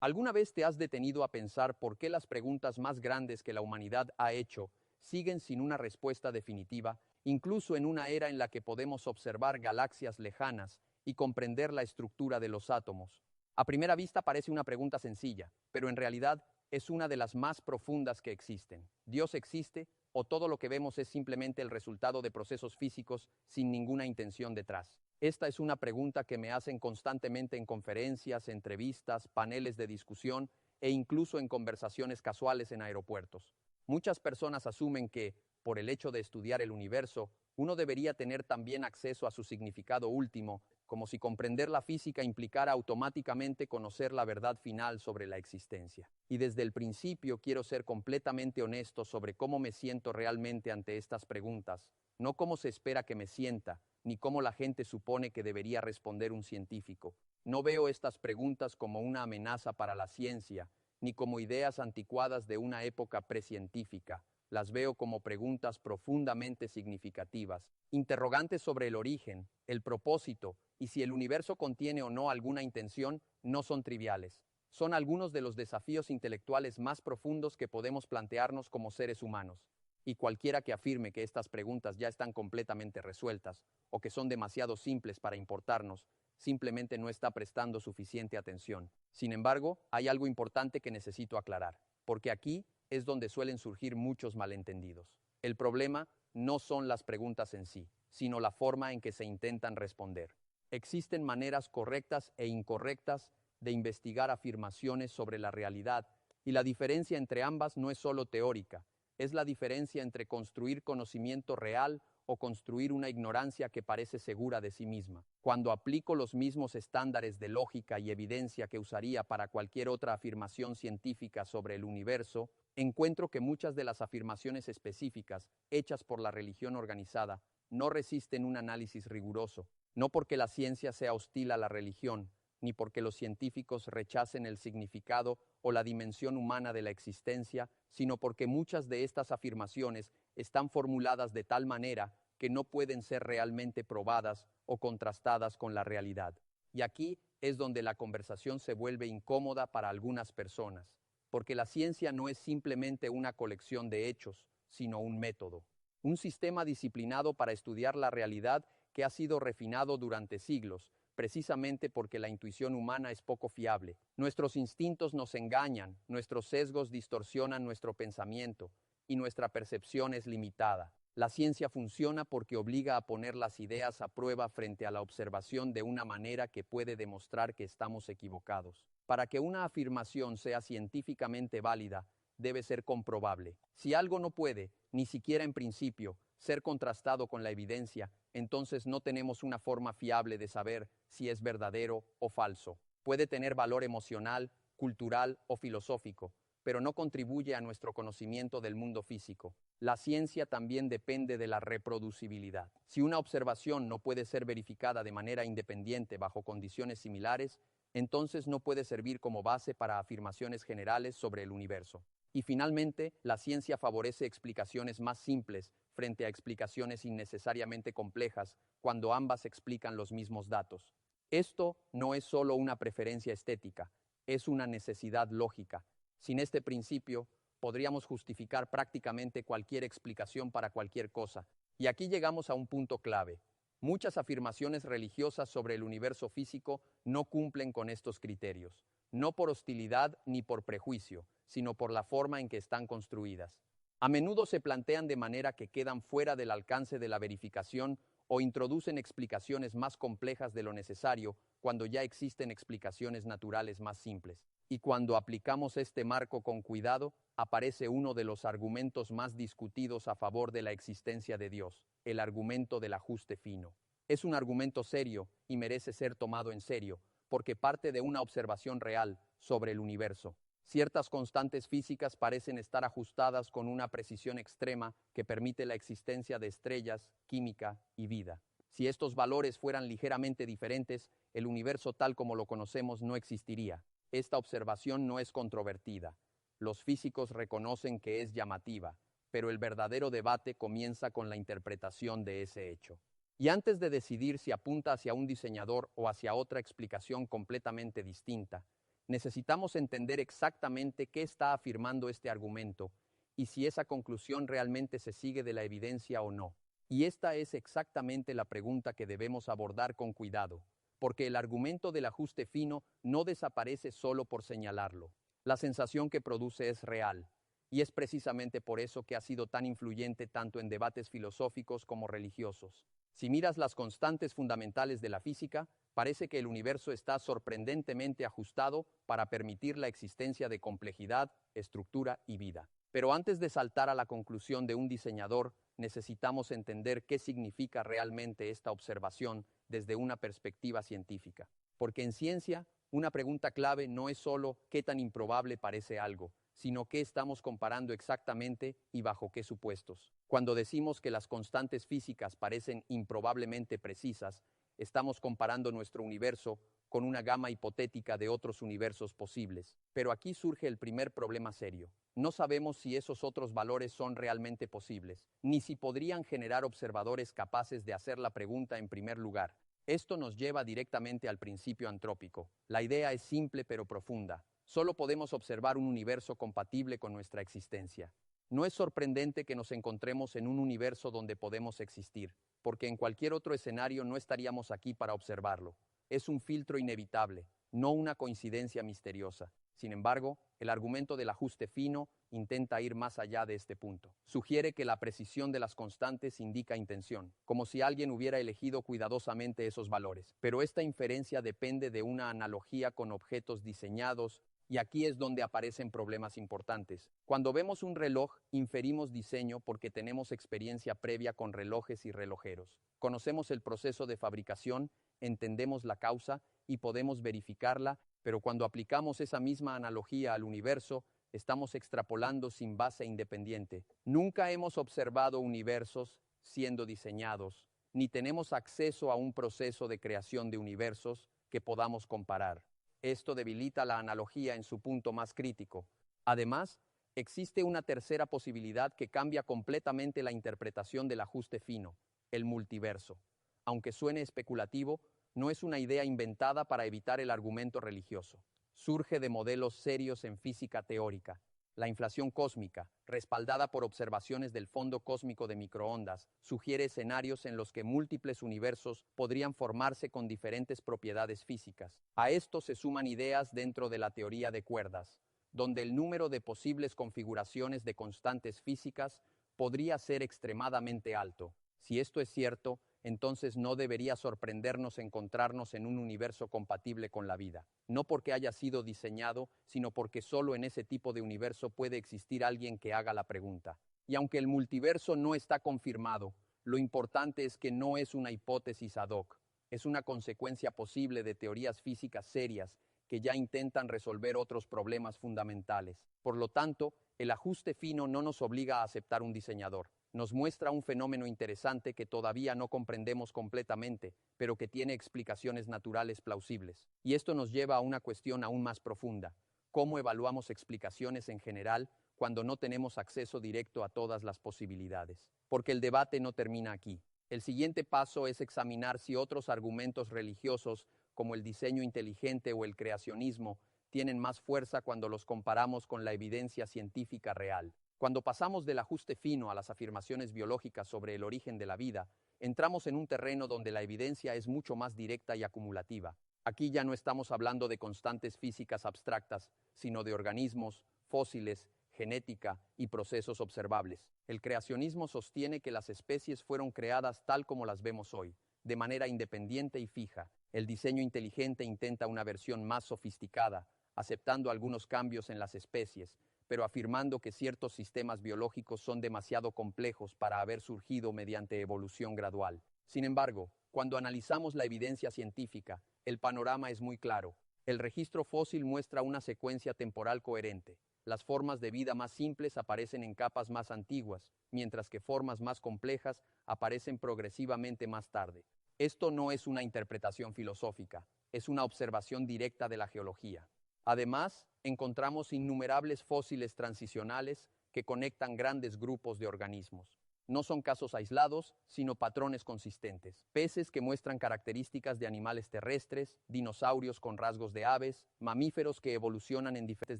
¿Alguna vez te has detenido a pensar por qué las preguntas más grandes que la humanidad ha hecho siguen sin una respuesta definitiva, incluso en una era en la que podemos observar galaxias lejanas y comprender la estructura de los átomos? A primera vista parece una pregunta sencilla, pero en realidad es una de las más profundas que existen. ¿Dios existe o todo lo que vemos es simplemente el resultado de procesos físicos sin ninguna intención detrás? Esta es una pregunta que me hacen constantemente en conferencias, entrevistas, paneles de discusión e incluso en conversaciones casuales en aeropuertos. Muchas personas asumen que, por el hecho de estudiar el universo, uno debería tener también acceso a su significado último, como si comprender la física implicara automáticamente conocer la verdad final sobre la existencia. Y desde el principio quiero ser completamente honesto sobre cómo me siento realmente ante estas preguntas, no cómo se espera que me sienta, ni cómo la gente supone que debería responder un científico. No veo estas preguntas como una amenaza para la ciencia, ni como ideas anticuadas de una época precientífica. Las veo como preguntas profundamente significativas, interrogantes sobre el origen, el propósito, y si el universo contiene o no alguna intención, no son triviales. Son algunos de los desafíos intelectuales más profundos que podemos plantearnos como seres humanos. Y cualquiera que afirme que estas preguntas ya están completamente resueltas o que son demasiado simples para importarnos, simplemente no está prestando suficiente atención. Sin embargo, hay algo importante que necesito aclarar, porque aquí es donde suelen surgir muchos malentendidos. El problema no son las preguntas en sí, sino la forma en que se intentan responder. Existen maneras correctas e incorrectas de investigar afirmaciones sobre la realidad, y la diferencia entre ambas no es solo teórica, es la diferencia entre construir conocimiento real o construir una ignorancia que parece segura de sí misma. Cuando aplico los mismos estándares de lógica y evidencia que usaría para cualquier otra afirmación científica sobre el universo, encuentro que muchas de las afirmaciones específicas hechas por la religión organizada no resisten un análisis riguroso, no porque la ciencia sea hostil a la religión, ni porque los científicos rechacen el significado o la dimensión humana de la existencia, sino porque muchas de estas afirmaciones están formuladas de tal manera que no pueden ser realmente probadas o contrastadas con la realidad. Y aquí es donde la conversación se vuelve incómoda para algunas personas, porque la ciencia no es simplemente una colección de hechos, sino un método, un sistema disciplinado para estudiar la realidad que ha sido refinado durante siglos, precisamente porque la intuición humana es poco fiable. Nuestros instintos nos engañan, nuestros sesgos distorsionan nuestro pensamiento y nuestra percepción es limitada. La ciencia funciona porque obliga a poner las ideas a prueba frente a la observación de una manera que puede demostrar que estamos equivocados. Para que una afirmación sea científicamente válida, debe ser comprobable. Si algo no puede, ni siquiera en principio, ser contrastado con la evidencia, entonces no tenemos una forma fiable de saber si es verdadero o falso. Puede tener valor emocional, cultural o filosófico, pero no contribuye a nuestro conocimiento del mundo físico. La ciencia también depende de la reproducibilidad. Si una observación no puede ser verificada de manera independiente bajo condiciones similares, entonces no puede servir como base para afirmaciones generales sobre el universo. Y finalmente, la ciencia favorece explicaciones más simples frente a explicaciones innecesariamente complejas cuando ambas explican los mismos datos. Esto no es solo una preferencia estética, es una necesidad lógica. Sin este principio, podríamos justificar prácticamente cualquier explicación para cualquier cosa. Y aquí llegamos a un punto clave. Muchas afirmaciones religiosas sobre el universo físico no cumplen con estos criterios, no por hostilidad ni por prejuicio, sino por la forma en que están construidas. A menudo se plantean de manera que quedan fuera del alcance de la verificación o introducen explicaciones más complejas de lo necesario cuando ya existen explicaciones naturales más simples. Y cuando aplicamos este marco con cuidado, aparece uno de los argumentos más discutidos a favor de la existencia de Dios, el argumento del ajuste fino. Es un argumento serio y merece ser tomado en serio, porque parte de una observación real sobre el universo. Ciertas constantes físicas parecen estar ajustadas con una precisión extrema que permite la existencia de estrellas, química y vida. Si estos valores fueran ligeramente diferentes, el universo tal como lo conocemos no existiría. Esta observación no es controvertida. Los físicos reconocen que es llamativa, pero el verdadero debate comienza con la interpretación de ese hecho. Y antes de decidir si apunta hacia un diseñador o hacia otra explicación completamente distinta, Necesitamos entender exactamente qué está afirmando este argumento y si esa conclusión realmente se sigue de la evidencia o no. Y esta es exactamente la pregunta que debemos abordar con cuidado, porque el argumento del ajuste fino no desaparece solo por señalarlo. La sensación que produce es real, y es precisamente por eso que ha sido tan influyente tanto en debates filosóficos como religiosos. Si miras las constantes fundamentales de la física, parece que el universo está sorprendentemente ajustado para permitir la existencia de complejidad, estructura y vida. Pero antes de saltar a la conclusión de un diseñador, necesitamos entender qué significa realmente esta observación desde una perspectiva científica. Porque en ciencia, una pregunta clave no es solo qué tan improbable parece algo, sino qué estamos comparando exactamente y bajo qué supuestos. Cuando decimos que las constantes físicas parecen improbablemente precisas, estamos comparando nuestro universo con una gama hipotética de otros universos posibles. Pero aquí surge el primer problema serio. No sabemos si esos otros valores son realmente posibles, ni si podrían generar observadores capaces de hacer la pregunta en primer lugar. Esto nos lleva directamente al principio antrópico. La idea es simple pero profunda. Solo podemos observar un universo compatible con nuestra existencia. No es sorprendente que nos encontremos en un universo donde podemos existir, porque en cualquier otro escenario no estaríamos aquí para observarlo. Es un filtro inevitable, no una coincidencia misteriosa. Sin embargo, el argumento del ajuste fino intenta ir más allá de este punto. Sugiere que la precisión de las constantes indica intención, como si alguien hubiera elegido cuidadosamente esos valores. Pero esta inferencia depende de una analogía con objetos diseñados, y aquí es donde aparecen problemas importantes. Cuando vemos un reloj, inferimos diseño porque tenemos experiencia previa con relojes y relojeros. Conocemos el proceso de fabricación, entendemos la causa y podemos verificarla, pero cuando aplicamos esa misma analogía al universo, estamos extrapolando sin base independiente. Nunca hemos observado universos siendo diseñados, ni tenemos acceso a un proceso de creación de universos que podamos comparar. Esto debilita la analogía en su punto más crítico. Además, existe una tercera posibilidad que cambia completamente la interpretación del ajuste fino, el multiverso. Aunque suene especulativo, no es una idea inventada para evitar el argumento religioso. Surge de modelos serios en física teórica. La inflación cósmica, respaldada por observaciones del fondo cósmico de microondas, sugiere escenarios en los que múltiples universos podrían formarse con diferentes propiedades físicas. A esto se suman ideas dentro de la teoría de cuerdas, donde el número de posibles configuraciones de constantes físicas podría ser extremadamente alto. Si esto es cierto, entonces no debería sorprendernos encontrarnos en un universo compatible con la vida. No porque haya sido diseñado, sino porque solo en ese tipo de universo puede existir alguien que haga la pregunta. Y aunque el multiverso no está confirmado, lo importante es que no es una hipótesis ad hoc, es una consecuencia posible de teorías físicas serias que ya intentan resolver otros problemas fundamentales. Por lo tanto, el ajuste fino no nos obliga a aceptar un diseñador. Nos muestra un fenómeno interesante que todavía no comprendemos completamente, pero que tiene explicaciones naturales plausibles. Y esto nos lleva a una cuestión aún más profunda. ¿Cómo evaluamos explicaciones en general cuando no tenemos acceso directo a todas las posibilidades? Porque el debate no termina aquí. El siguiente paso es examinar si otros argumentos religiosos, como el diseño inteligente o el creacionismo, tienen más fuerza cuando los comparamos con la evidencia científica real. Cuando pasamos del ajuste fino a las afirmaciones biológicas sobre el origen de la vida, entramos en un terreno donde la evidencia es mucho más directa y acumulativa. Aquí ya no estamos hablando de constantes físicas abstractas, sino de organismos, fósiles, genética y procesos observables. El creacionismo sostiene que las especies fueron creadas tal como las vemos hoy, de manera independiente y fija. El diseño inteligente intenta una versión más sofisticada, aceptando algunos cambios en las especies, pero afirmando que ciertos sistemas biológicos son demasiado complejos para haber surgido mediante evolución gradual. Sin embargo, cuando analizamos la evidencia científica, el panorama es muy claro. El registro fósil muestra una secuencia temporal coherente. Las formas de vida más simples aparecen en capas más antiguas, mientras que formas más complejas aparecen progresivamente más tarde. Esto no es una interpretación filosófica, es una observación directa de la geología. Además, encontramos innumerables fósiles transicionales que conectan grandes grupos de organismos. No son casos aislados, sino patrones consistentes. Peces que muestran características de animales terrestres, dinosaurios con rasgos de aves, mamíferos que evolucionan en diferentes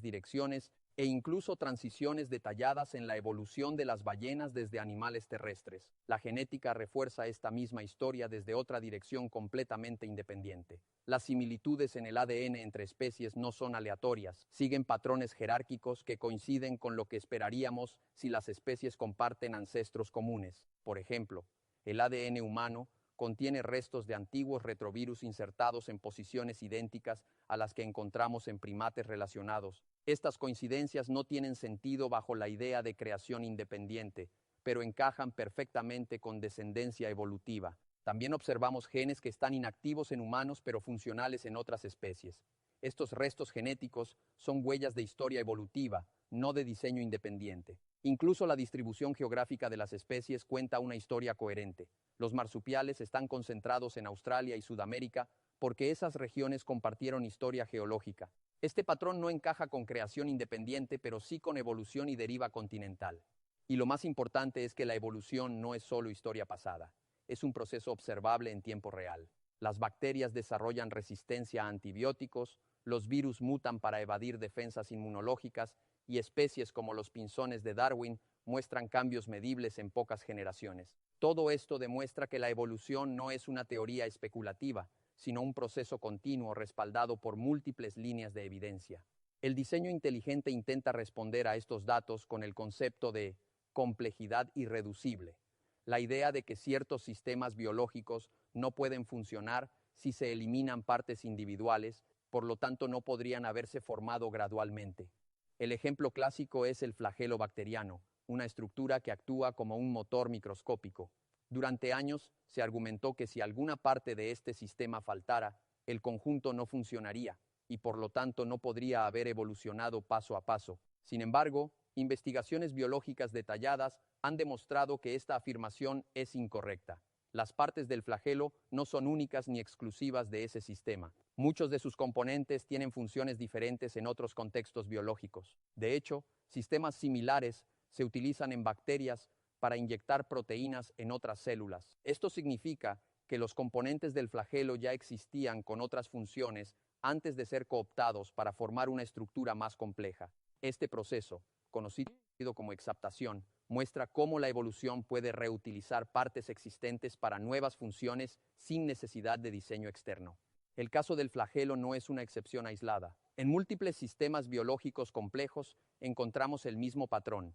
direcciones, e incluso transiciones detalladas en la evolución de las ballenas desde animales terrestres. La genética refuerza esta misma historia desde otra dirección completamente independiente. Las similitudes en el ADN entre especies no son aleatorias, siguen patrones jerárquicos que coinciden con lo que esperaríamos si las especies comparten ancestros comunes. Por ejemplo, el ADN humano contiene restos de antiguos retrovirus insertados en posiciones idénticas a las que encontramos en primates relacionados. Estas coincidencias no tienen sentido bajo la idea de creación independiente, pero encajan perfectamente con descendencia evolutiva. También observamos genes que están inactivos en humanos pero funcionales en otras especies. Estos restos genéticos son huellas de historia evolutiva, no de diseño independiente. Incluso la distribución geográfica de las especies cuenta una historia coherente. Los marsupiales están concentrados en Australia y Sudamérica porque esas regiones compartieron historia geológica. Este patrón no encaja con creación independiente, pero sí con evolución y deriva continental. Y lo más importante es que la evolución no es solo historia pasada, es un proceso observable en tiempo real. Las bacterias desarrollan resistencia a antibióticos, los virus mutan para evadir defensas inmunológicas y especies como los pinzones de Darwin muestran cambios medibles en pocas generaciones. Todo esto demuestra que la evolución no es una teoría especulativa, sino un proceso continuo respaldado por múltiples líneas de evidencia. El diseño inteligente intenta responder a estos datos con el concepto de complejidad irreducible, la idea de que ciertos sistemas biológicos no pueden funcionar si se eliminan partes individuales, por lo tanto no podrían haberse formado gradualmente. El ejemplo clásico es el flagelo bacteriano, una estructura que actúa como un motor microscópico. Durante años se argumentó que si alguna parte de este sistema faltara, el conjunto no funcionaría y por lo tanto no podría haber evolucionado paso a paso. Sin embargo, investigaciones biológicas detalladas han demostrado que esta afirmación es incorrecta. Las partes del flagelo no son únicas ni exclusivas de ese sistema. Muchos de sus componentes tienen funciones diferentes en otros contextos biológicos. De hecho, sistemas similares se utilizan en bacterias para inyectar proteínas en otras células. Esto significa que los componentes del flagelo ya existían con otras funciones antes de ser cooptados para formar una estructura más compleja. Este proceso, conocido como exaptación, muestra cómo la evolución puede reutilizar partes existentes para nuevas funciones sin necesidad de diseño externo. El caso del flagelo no es una excepción aislada. En múltiples sistemas biológicos complejos encontramos el mismo patrón.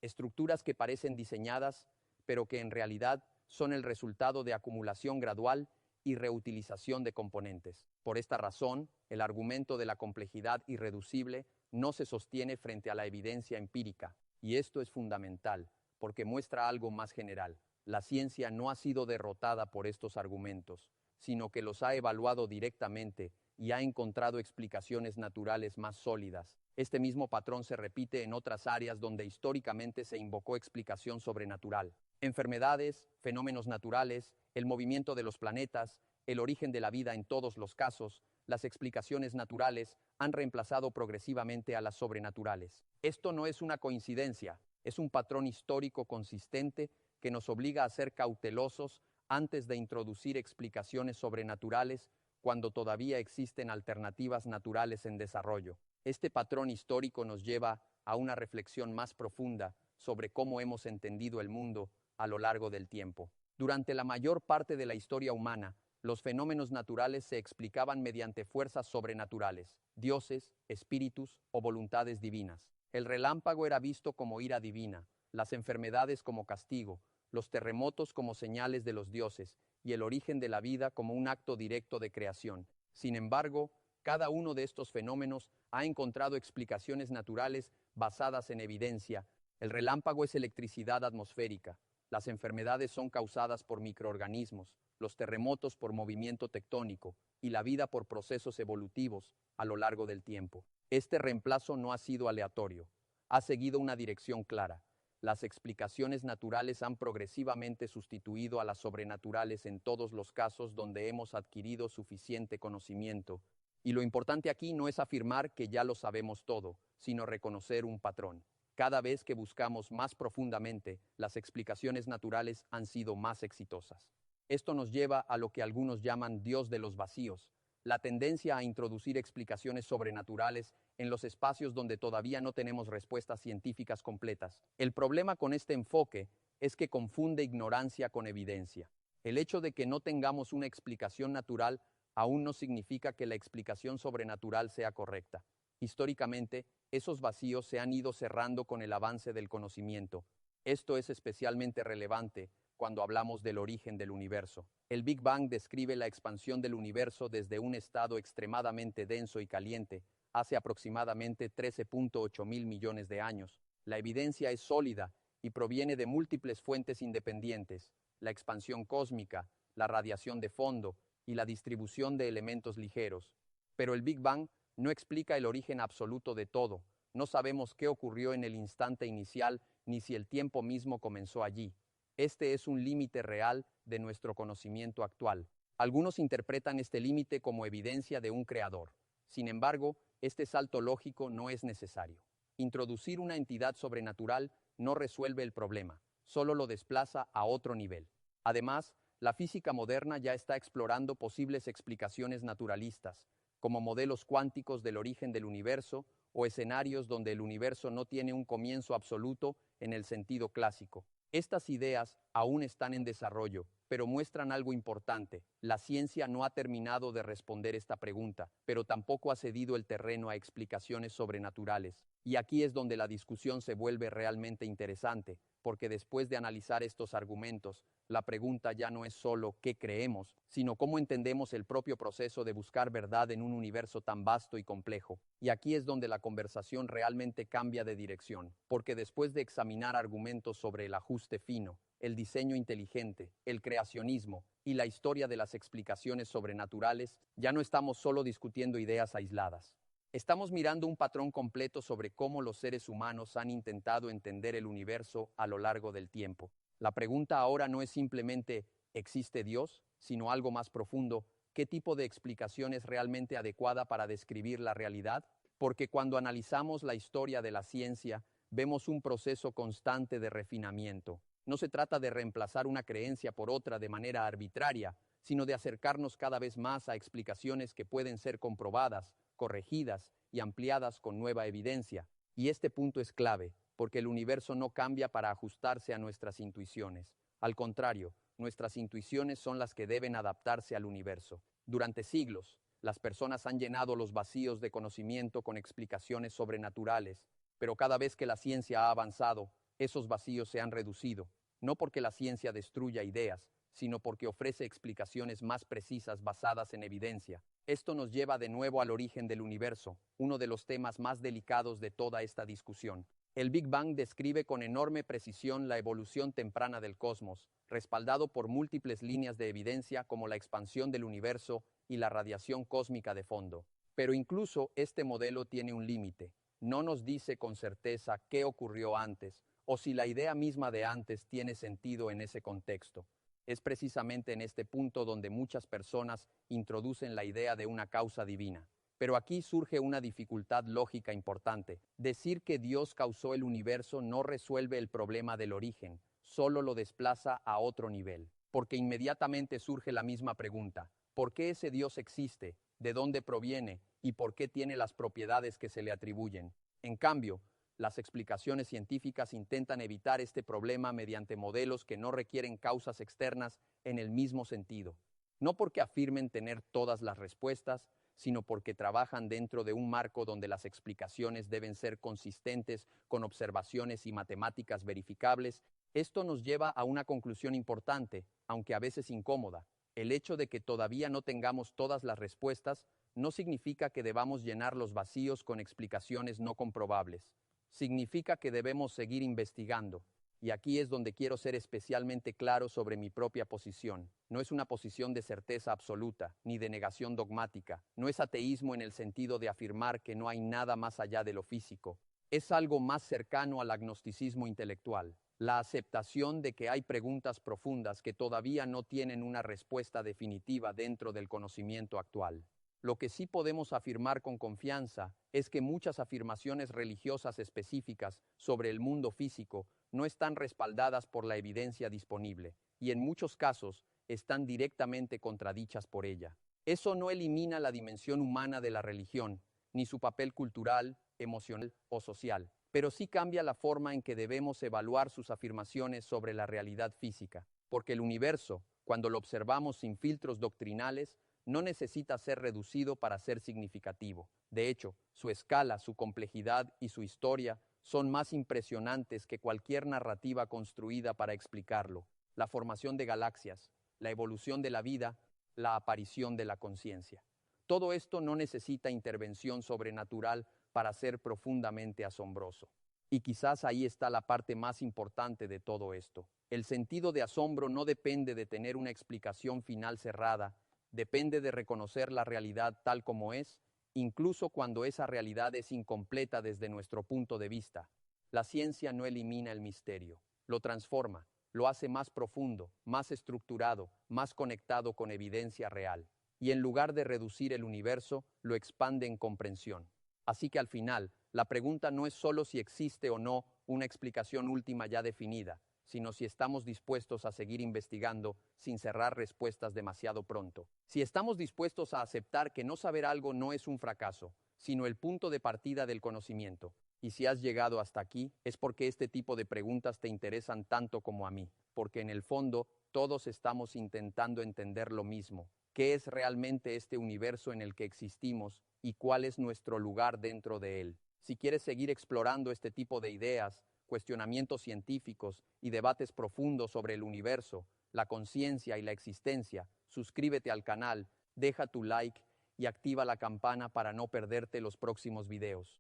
Estructuras que parecen diseñadas, pero que en realidad son el resultado de acumulación gradual y reutilización de componentes. Por esta razón, el argumento de la complejidad irreducible no se sostiene frente a la evidencia empírica, y esto es fundamental, porque muestra algo más general. La ciencia no ha sido derrotada por estos argumentos, sino que los ha evaluado directamente y ha encontrado explicaciones naturales más sólidas. Este mismo patrón se repite en otras áreas donde históricamente se invocó explicación sobrenatural. Enfermedades, fenómenos naturales, el movimiento de los planetas, el origen de la vida en todos los casos, las explicaciones naturales han reemplazado progresivamente a las sobrenaturales. Esto no es una coincidencia, es un patrón histórico consistente que nos obliga a ser cautelosos antes de introducir explicaciones sobrenaturales cuando todavía existen alternativas naturales en desarrollo. Este patrón histórico nos lleva a una reflexión más profunda sobre cómo hemos entendido el mundo a lo largo del tiempo. Durante la mayor parte de la historia humana, los fenómenos naturales se explicaban mediante fuerzas sobrenaturales, dioses, espíritus o voluntades divinas. El relámpago era visto como ira divina, las enfermedades como castigo, los terremotos como señales de los dioses y el origen de la vida como un acto directo de creación. Sin embargo, cada uno de estos fenómenos ha encontrado explicaciones naturales basadas en evidencia. El relámpago es electricidad atmosférica, las enfermedades son causadas por microorganismos, los terremotos por movimiento tectónico y la vida por procesos evolutivos a lo largo del tiempo. Este reemplazo no ha sido aleatorio, ha seguido una dirección clara. Las explicaciones naturales han progresivamente sustituido a las sobrenaturales en todos los casos donde hemos adquirido suficiente conocimiento. Y lo importante aquí no es afirmar que ya lo sabemos todo, sino reconocer un patrón. Cada vez que buscamos más profundamente, las explicaciones naturales han sido más exitosas. Esto nos lleva a lo que algunos llaman Dios de los vacíos, la tendencia a introducir explicaciones sobrenaturales en los espacios donde todavía no tenemos respuestas científicas completas. El problema con este enfoque es que confunde ignorancia con evidencia. El hecho de que no tengamos una explicación natural aún no significa que la explicación sobrenatural sea correcta. Históricamente, esos vacíos se han ido cerrando con el avance del conocimiento. Esto es especialmente relevante cuando hablamos del origen del universo. El Big Bang describe la expansión del universo desde un estado extremadamente denso y caliente, hace aproximadamente 13.8 mil millones de años. La evidencia es sólida y proviene de múltiples fuentes independientes: la expansión cósmica, la radiación de fondo y la distribución de elementos ligeros. Pero el Big Bang no explica el origen absoluto de todo. No sabemos qué ocurrió en el instante inicial ni si el tiempo mismo comenzó allí. Este es un límite real de nuestro conocimiento actual. Algunos interpretan este límite como evidencia de un creador. Sin embargo, este salto lógico no es necesario. Introducir una entidad sobrenatural no resuelve el problema, solo lo desplaza a otro nivel. Además, la física moderna ya está explorando posibles explicaciones naturalistas, como modelos cuánticos del origen del universo o escenarios donde el universo no tiene un comienzo absoluto en el sentido clásico. Estas ideas aún están en desarrollo, pero muestran algo importante. La ciencia no ha terminado de responder esta pregunta, pero tampoco ha cedido el terreno a explicaciones sobrenaturales. Y aquí es donde la discusión se vuelve realmente interesante, porque después de analizar estos argumentos, la pregunta ya no es solo qué creemos, sino cómo entendemos el propio proceso de buscar verdad en un universo tan vasto y complejo. Y aquí es donde la conversación realmente cambia de dirección, porque después de examinar argumentos sobre el ajuste fino, el diseño inteligente, el creacionismo y la historia de las explicaciones sobrenaturales, ya no estamos solo discutiendo ideas aisladas. Estamos mirando un patrón completo sobre cómo los seres humanos han intentado entender el universo a lo largo del tiempo. La pregunta ahora no es simplemente ¿existe Dios?, sino algo más profundo: ¿qué tipo de explicación es realmente adecuada para describir la realidad? Porque cuando analizamos la historia de la ciencia, vemos un proceso constante de refinamiento. No se trata de reemplazar una creencia por otra de manera arbitraria, sino de acercarnos cada vez más a explicaciones que pueden ser comprobadas, corregidas y ampliadas con nueva evidencia. Y este punto es clave, porque el universo no cambia para ajustarse a nuestras intuiciones. Al contrario, nuestras intuiciones son las que deben adaptarse al universo. Durante siglos, las personas han llenado los vacíos de conocimiento con explicaciones sobrenaturales, pero cada vez que la ciencia ha avanzado, esos vacíos se han reducido, no porque la ciencia destruya ideas, sino porque ofrece explicaciones más precisas basadas en evidencia. Esto nos lleva de nuevo al origen del universo, uno de los temas más delicados de toda esta discusión. El Big Bang describe con enorme precisión la evolución temprana del cosmos, respaldado por múltiples líneas de evidencia como la expansión del universo y la radiación cósmica de fondo. Pero incluso este modelo tiene un límite. No nos dice con certeza qué ocurrió antes, o si la idea misma de antes tiene sentido en ese contexto. Es precisamente en este punto donde muchas personas introducen la idea de una causa divina. Pero aquí surge una dificultad lógica importante. Decir que Dios causó el universo no resuelve el problema del origen, solo lo desplaza a otro nivel. Porque inmediatamente surge la misma pregunta: ¿por qué ese Dios existe? ¿De dónde proviene? ¿Y por qué tiene las propiedades que se le atribuyen? En cambio, las explicaciones científicas intentan evitar este problema mediante modelos que no requieren causas externas en el mismo sentido. No porque afirmen tener todas las respuestas, sino porque trabajan dentro de un marco donde las explicaciones deben ser consistentes con observaciones y matemáticas verificables. Esto nos lleva a una conclusión importante, aunque a veces incómoda. El hecho de que todavía no tengamos todas las respuestas no significa que debamos llenar los vacíos con explicaciones no comprobables. Significa que debemos seguir investigando. Y aquí es donde quiero ser especialmente claro sobre mi propia posición. No es una posición de certeza absoluta, ni de negación dogmática. No es ateísmo en el sentido de afirmar que no hay nada más allá de lo físico. Es algo más cercano al agnosticismo intelectual, la aceptación de que hay preguntas profundas que todavía no tienen una respuesta definitiva dentro del conocimiento actual. Lo que sí podemos afirmar con confianza es que muchas afirmaciones religiosas específicas sobre el mundo físico no están respaldadas por la evidencia disponible y en muchos casos están directamente contradichas por ella. Eso no elimina la dimensión humana de la religión, ni su papel cultural, emocional o social, pero sí cambia la forma en que debemos evaluar sus afirmaciones sobre la realidad física, porque el universo, cuando lo observamos sin filtros doctrinales, no necesita ser reducido para ser significativo. De hecho, su escala, su complejidad y su historia son más impresionantes que cualquier narrativa construida para explicarlo. La formación de galaxias, la evolución de la vida, la aparición de la conciencia. Todo esto no necesita intervención sobrenatural para ser profundamente asombroso. Y quizás ahí está la parte más importante de todo esto. El sentido de asombro no depende de tener una explicación final cerrada, depende de reconocer la realidad tal como es, incluso cuando esa realidad es incompleta desde nuestro punto de vista. La ciencia no elimina el misterio, lo transforma, lo hace más profundo, más estructurado, más conectado con evidencia real. Y en lugar de reducir el universo, lo expande en comprensión. Así que al final, la pregunta no es solo si existe o no una explicación última ya definida, sino si estamos dispuestos a seguir investigando sin cerrar respuestas demasiado pronto. Si estamos dispuestos a aceptar que no saber algo no es un fracaso, sino el punto de partida del conocimiento. Y si has llegado hasta aquí, es porque este tipo de preguntas te interesan tanto como a mí, porque en el fondo todos estamos intentando entender lo mismo. ¿Qué es realmente este universo en el que existimos y cuál es nuestro lugar dentro de él? Si quieres seguir explorando este tipo de ideas, cuestionamientos científicos y debates profundos sobre el universo, la conciencia y la existencia, suscríbete al canal, deja tu like y activa la campana para no perderte los próximos videos.